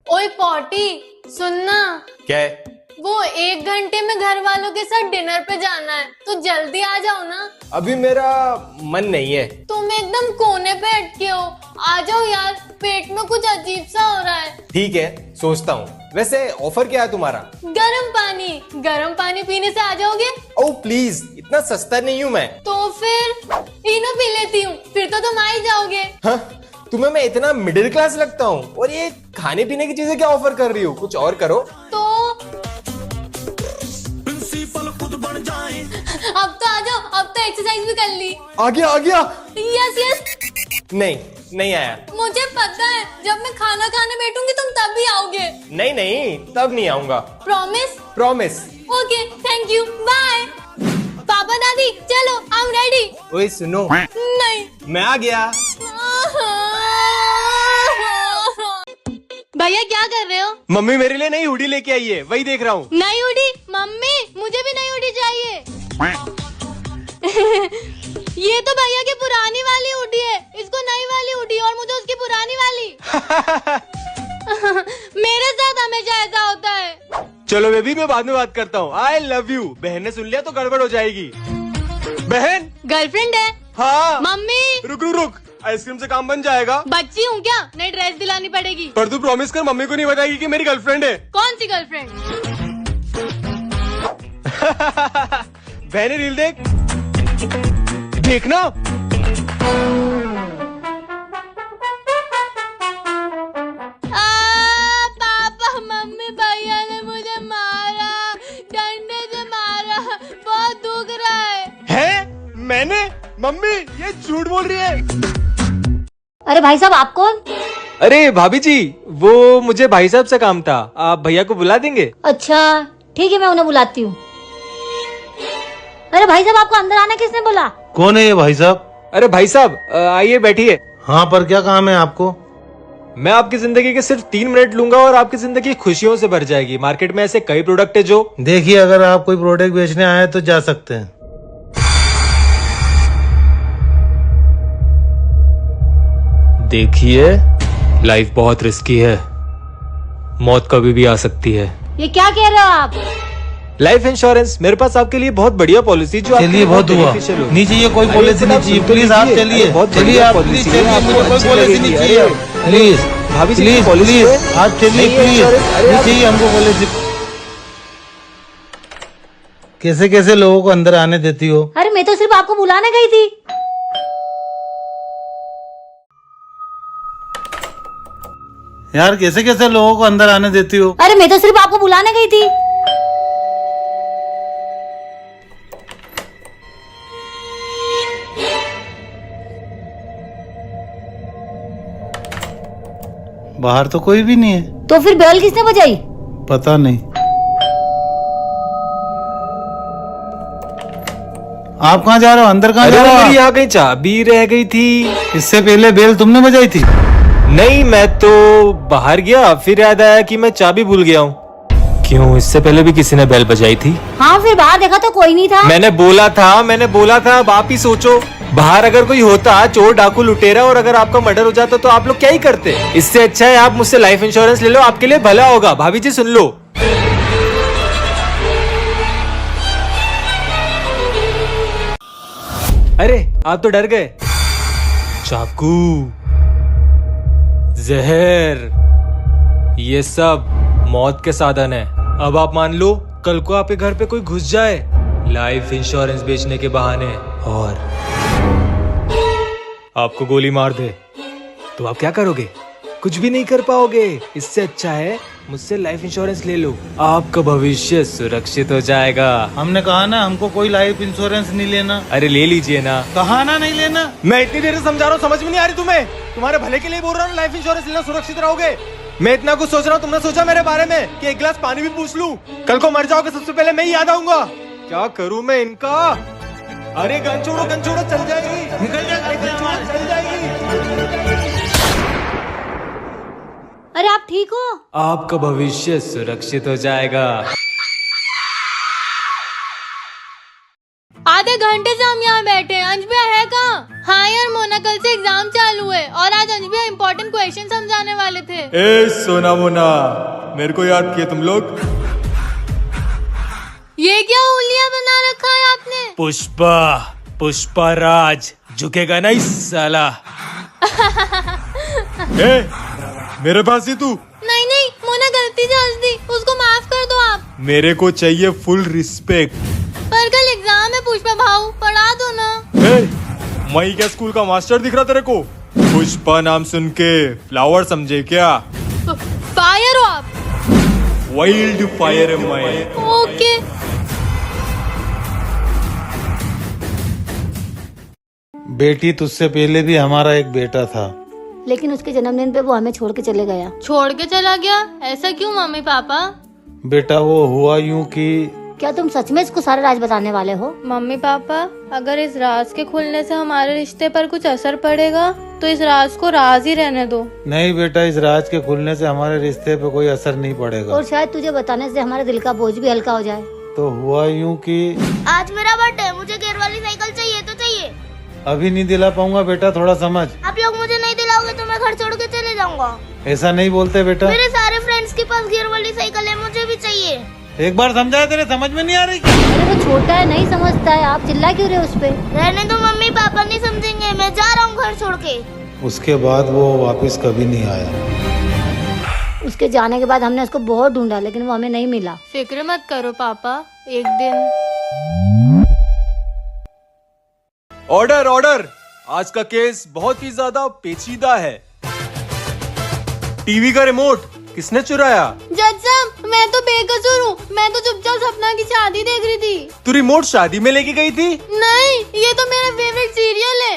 ओए पॉटी, सुनना। क्या है? वो 1 घंटे में घर वालों के साथ डिनर पे जाना है, तो जल्दी आ जाओ ना। अभी मेरा मन नहीं है। तुम एकदम कोने पे अटके हो, आ जाओ यार, पेट में कुछ अजीब सा हो रहा है। ठीक है, सोचता हूँ। वैसे ऑफर क्या है तुम्हारा? गरम पानी पीने से आ जाओगे? ओह प्लीज, इतना सस्ता नहीं हूँ मैं। तो फिर इनो पी लेती हूँ, फिर तो तुम आ ही जाओगे। हाँ, तुम्हें मैं इतना मिडिल क्लास लगता हूँ? और ये खाने पीने की चीजें क्या ऑफर कर रही हो? कुछ और करो। तो अब तो आ जाओ, अब तो एक्सरसाइज भी कर ली। आ गया। यस। नहीं आया। मुझे पता है, जब मैं खाना खाने बैठूंगी तुम तब भी आओगे। नहीं, तब नहीं आऊंगा। Promise. Okay, thank you, bye. पापा दादी चलो, आई एम रेडी। ओए सुनो। नहीं। मैं आ गया। भैया क्या कर रहे हो? मम्मी मेरे लिए नई हुडी लेके आई है, वही देख रहा हूँ। नई हुडी? मम्मी मुझे भी नई हुडी चाहिए। ये तो भैया की पुरानी वाली हुडी है, इसको नई वाली हुडी और मुझे उसकी पुरानी वाली। मेरे साथ हमेशा ऐसा होता है। चलो बेबी, मैं बाद में बात करता हूँ। I love you. बहन ने सुन लिया तो गड़बड़ हो जाएगी। बहन गर्लफ्रेंड है? हाँ। मम्मी रुक, आइसक्रीम से काम बन जाएगा। बच्ची हूँ क्या? नई ड्रेस दिलानी पड़ेगी। पर तू प्रॉमिस कर, मम्मी को नहीं बताएगी कि मेरी गर्लफ्रेंड है। कौन सी गर्लफ्रेंड? बहने रील देखना। पापा मम्मी भैया ने मुझे मारा, डंडे से मारा, बहुत दुख रहा है। मैंने? मम्मी ये झूठ बोल रही है। अरे भाई साहब, आप कौन? अरे भाभी जी, वो मुझे भाई साहब से काम था, आप भैया को बुला देंगे? अच्छा ठीक है, मैं उन्हें बुलाती हूँ। अरे भाई साहब, आपको अंदर आना किसने बोला? कौन है ये भाई साहब? अरे भाई साहब आइए बैठिए। हाँ, पर क्या काम है आपको? मैं आपकी जिंदगी के सिर्फ 3 मिनट लूंगा और आपकी जिंदगी खुशियों से भर जाएगी। मार्केट में ऐसे कई प्रोडक्ट है जो। देखिए, अगर आप कोई प्रोडक्ट बेचने आए तो जा सकते हैं। देखिए, लाइफ बहुत रिस्की है, मौत कभी भी आ सकती है। ये क्या कह रहे हो आप? लाइफ इंश्योरेंस, मेरे पास आपके लिए बहुत बढ़िया पॉलिसी जो चलिए, बहुत हुआ, नहीं चाहिए कोई पॉलिसी, नहीं चाहिए। प्लीज आप चलिए, चलिए आप, प्लीज चलिए, मुझे कोई पॉलिसी नहीं चाहिए। प्लीज भाभी जी, प्लीज आप चलिए, प्लीज नहीं चाहिए हमको पॉलिसी। कैसे कैसे लोगों को अंदर आने देती हो? अरे मैं तो सिर्फ आपको बुलाने गई थी। यार, कैसे कैसे लोगों को अंदर आने देती हो? अरे मैं तो सिर्फ आपको बुलाने गई थी। बाहर तो कोई भी नहीं है। तो फिर बेल किसने बजाई? पता नहीं। आप कहाँ जा रहे हो? अंदर कहाँ जा रहे हो? मेरी यहाँ कहीं चाबी रह गई थी। इससे पहले बेल तुमने बजाई थी? नहीं, मैं तो बाहर गया, फिर याद आया कि मैं चाबी भूल गया हूँ। क्यों, इससे पहले भी किसी ने बेल बजाई थी? हाँ, फिर बाहर देखा तो कोई नहीं था। मैंने बोला था। अब आप ही सोचो, बाहर अगर कोई होता, चोर डाकू लुटेरा, और अगर आपका मर्डर हो जाता तो आप लोग क्या ही करते? इससे अच्छा है आप मुझसे लाइफ इंश्योरेंस ले लो, आपके लिए भला होगा। भाभी जी सुन लो। अरे आप तो डर गए। चाकू, जहर, ये सब मौत के साधन है। अब आप मान लो, कल को आपके घर पे कोई घुस जाए लाइफ इंश्योरेंस बेचने के बहाने और आपको गोली मार दे, तो आप क्या करोगे? कुछ भी नहीं कर पाओगे। इससे अच्छा है मुझसे लाइफ इंश्योरेंस ले लो, आपका भविष्य सुरक्षित हो जाएगा। हमने कहा ना, हमको कोई लाइफ इंश्योरेंस नहीं लेना। अरे ले लीजिए ना। कहा ना नहीं लेना। मैं इतनी देर से समझा रहा हूँ, समझ में नहीं आ रही तुम्हें? तुम्हारे भले के लिए बोल रहा हूँ, लाइफ इंश्योरेंस लेना, सुरक्षित रहोगे। मैं इतना कुछ सोच रहा हूँ, तुमने सोचा मेरे बारे में कि एक गिलास पानी भी पूछ लूं? कल को मर जाओगे, सबसे पहले मैं ही याद आऊंगा। क्या करूं मैं इनका? अरे गन छोड़ो, चल जाएगी, निकल जाएगी। अरे आप ठीक हो? आपका भविष्य सुरक्षित हो जाएगा। आधे घंटे से हम यहाँ बैठे हैं, अंश भैया है कहाँ? हाँ यार, मोना कल से एग्जाम चालू है और आज समझ भी इम्पोर्टेंट क्वेश्चन समझाने वाले थे। ए सोना मोना, मेरे को याद किए तुम लोग? ये क्या हुलिया बना रखा है आपने? पुष्पा राज झुकेगा नहीं साला। ए, मेरे पास ही तू। नहीं नहीं, मोना गलती से हंस दी, उसको माफ कर दो आप। मेरे को चाहिए फुल रिस्पेक्ट। पर कल एग्जाम है पुष्पा भाऊ, पढ़ा दो ना। मई क्या स्कूल का मास्टर दिख रहा तेरे को? पुष्पा नाम सुन के फ्लावर समझे क्या? फायर हो आप। वाइल्ड फायर है मैं। ओके। बेटी, तुझसे पहले भी हमारा एक बेटा था। लेकिन उसके जन्मदिन पे वो हमें छोड़ के चले गया। छोड़ के चला गया? ऐसा क्यों मम्मी पापा? बेटा, वो हुआ यूं कि क्या तुम सच में इसको सारा राज बताने वाले हो? मम्मी पापा, अगर इस राज के खुलने से हमारे रिश्ते पर कुछ असर पड़ेगा तो इस राज को राज ही रहने दो। नहीं बेटा, इस राज के खुलने से हमारे रिश्ते पे कोई असर नहीं पड़ेगा। और शायद तुझे बताने से हमारे दिल का बोझ भी हल्का हो जाए। तो हुआ यूं कि आज मेरा बर्थडे है, मुझे गियर वाली साइकिल चाहिए तो चाहिए। अभी नहीं दिला पाऊंगा बेटा, थोड़ा समझ। आप लोग मुझे नहीं दिलाओगे तो मैं घर छोड़ के चले जाऊंगा। ऐसा नहीं बोलते बेटा। मेरे सारे फ्रेंड्स के पास गियर वाली साइकिल है, मुझे भी चाहिए। एक बार समझाया, तेरे समझ में नहीं आ रही? अरे वो छोटा है, नहीं समझता है, आप चिल्ला क्यों रहे हो उस पे? रहने दो, मम्मी पापा नहीं समझेंगे, मैं जा रहा हूँ घर छोड़ के। उसके बाद वो वापस कभी नहीं आया। उसके जाने के बाद हमने उसको बहुत ढूंढा, लेकिन वो हमें नहीं मिला। फिक्र मत करो पापा, एक दिन। ऑर्डर ऑर्डर, आज का केस बहुत ही ज्यादा पेचीदा है। टीवी का रिमोट किसने चुराया? जज साहब, मैं तो बेकसूर हूँ, मैं तो चुपचाप सपना की शादी देख रही थी। तू रिमोट शादी में लेके गई थी? नहीं, ये तो मेरा फेवरेट सीरियल है।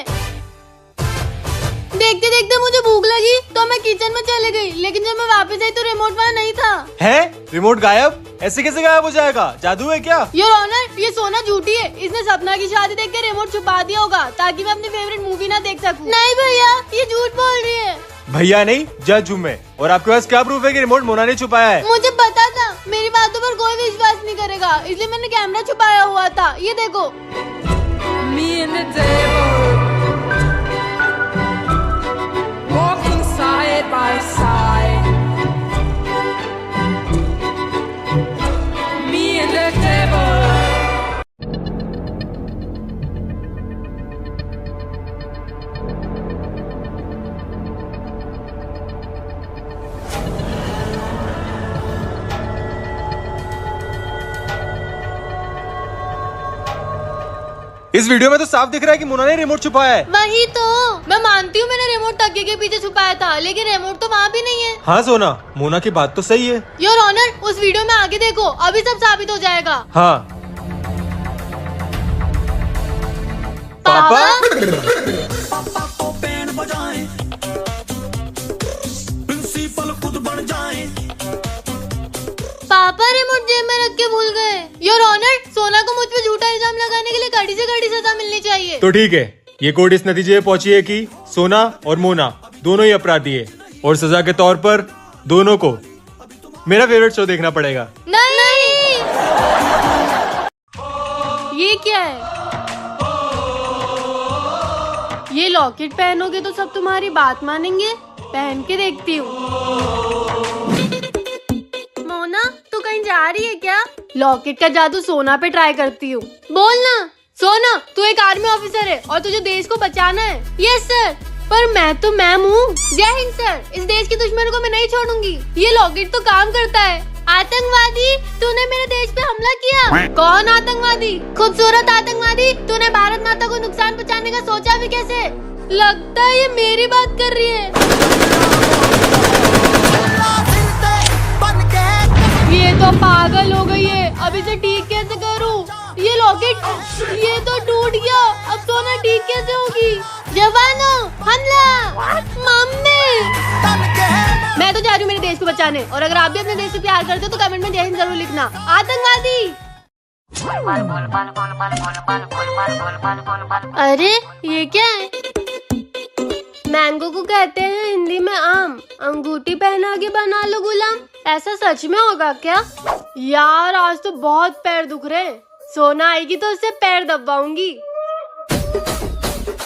देखते देखते मुझे भूख लगी तो मैं किचन में चले गई, लेकिन जब मैं वापस आई तो रिमोट वहाँ नहीं था। है? रिमोट गायब? ऐसे कैसे गायब हो जाएगा? जादू है क्या? योर ऑनर, ये सोना झूठी है। इसने सपना की शादी देख के रिमोट छुपा दिया होगा ताकि मैं अपनी फेवरेट मूवी ना देख सकूं। नहीं भैया, ये झूठ बोल रही है। भैया नहीं, जज हूँ मैं। और आपके पास क्या प्रूफ है कि रिमोट मोना ने छुपाया है? मुझे पता था मेरी बातों पर कोई विश्वास नहीं करेगा, इसलिए मैंने कैमरा छुपाया हुआ था। ये देखो। Me and the devil walking side by side. Me and the devil. इस वीडियो में तो साफ दिख रहा है कि मोना ने रिमोट छुपाया है। वही तो, मैं मानती हूँ मैंने रिमोट तकिए के पीछे छुपाया था, लेकिन रिमोट तो वहाँ भी नहीं है। हाँ सोना, मोना की बात तो सही है। योर ऑनर, उस वीडियो में आगे देखो, अभी सब साबित हो जाएगा। हाँ पापा, पापा रिमोट जेब में रख के भूल गए। योर ऑनर, सोना को मुझ पे झूठा इल्जाम लगाने के लिए कड़ी से कड़ी सजा मिलनी चाहिए। तो ठीक है, ये कोर्ट इस नतीजे पे पहुंची है कि सोना और मोना दोनों ही अपराधी है, और सजा के तौर पर दोनों को मेरा फेवरेट शो देखना पड़ेगा। नहीं, ये क्या है? ये लॉकेट पहनोगे तो सब तुम्हारी बात मानेंगे। पहन के देखती हूँ। मोना, तू कहीं जा रही है क्या? लॉकेट का जादू सोना पे ट्राई करती हूँ। बोल ना सोना, तू एक आर्मी ऑफिसर है और तुझे देश को बचाना है। यस सर, पर मैं तो मैम हूँ। जय हिंद सर, इस देश की दुश्मनों को मैं नहीं छोड़ूंगी। ये लॉकेट तो काम करता है। आतंकवादी, तूने मेरे देश पे हमला किया। कौन आतंकवादी? खूबसूरत आतंकवादी, तूने भारत माता को नुकसान पहुंचाने का सोचा भी कैसे? लगता है ये मेरी बात कर रही है। ये तो पागल हो गई है, अब इसे ठीक कैसे करूं? ये लॉकेट, ये तो टूट गया, अब सोना ठीक कैसे होगी? जवानों, हमला! मम्मी! मैं तो जा रही हूँ मेरे देश को बचाने, और अगर आप भी अपने देश से प्यार करते हो तो कमेंट में जय हिंद जरूर लिखना। आतंकवादी! अरे ये क्या है? मैंगो को कहते हैं हिंदी में आम। अंगूठी पहना के बना लो गुलाम। ऐसा सच में होगा क्या? यार आज तो बहुत पैर दुख रहे हैं। सोना आएगी तो उससे पैर दबाऊंगी।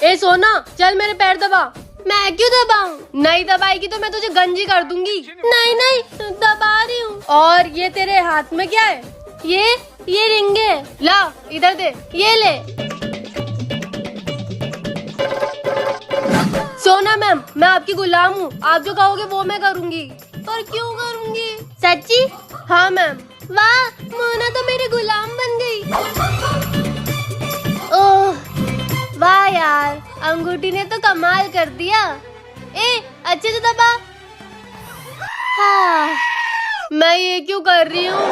ए सोना, चल मेरे पैर दबा। मैं क्यों दबाऊं? नहीं दबाएगी तो मैं तुझे गंजी कर दूंगी। नहीं नहीं दबा रही हूँ। और ये तेरे हाथ में क्या है? ये रिंग है। ला इधर दे, ये ले। सोना मैम, मैं आपकी गुलाम हूँ, आप जो कहोगे वो मैं करूँगी। पर क्यों करूँगी? सच्ची? हाँ मैम। वाह, मोना तो मेरी गुलाम बन गई। ओह वाह यार, अंगूठी ने तो कमाल कर दिया। ए अच्छे से दबा। हाँ, मैं ये क्यों कर रही हूँ?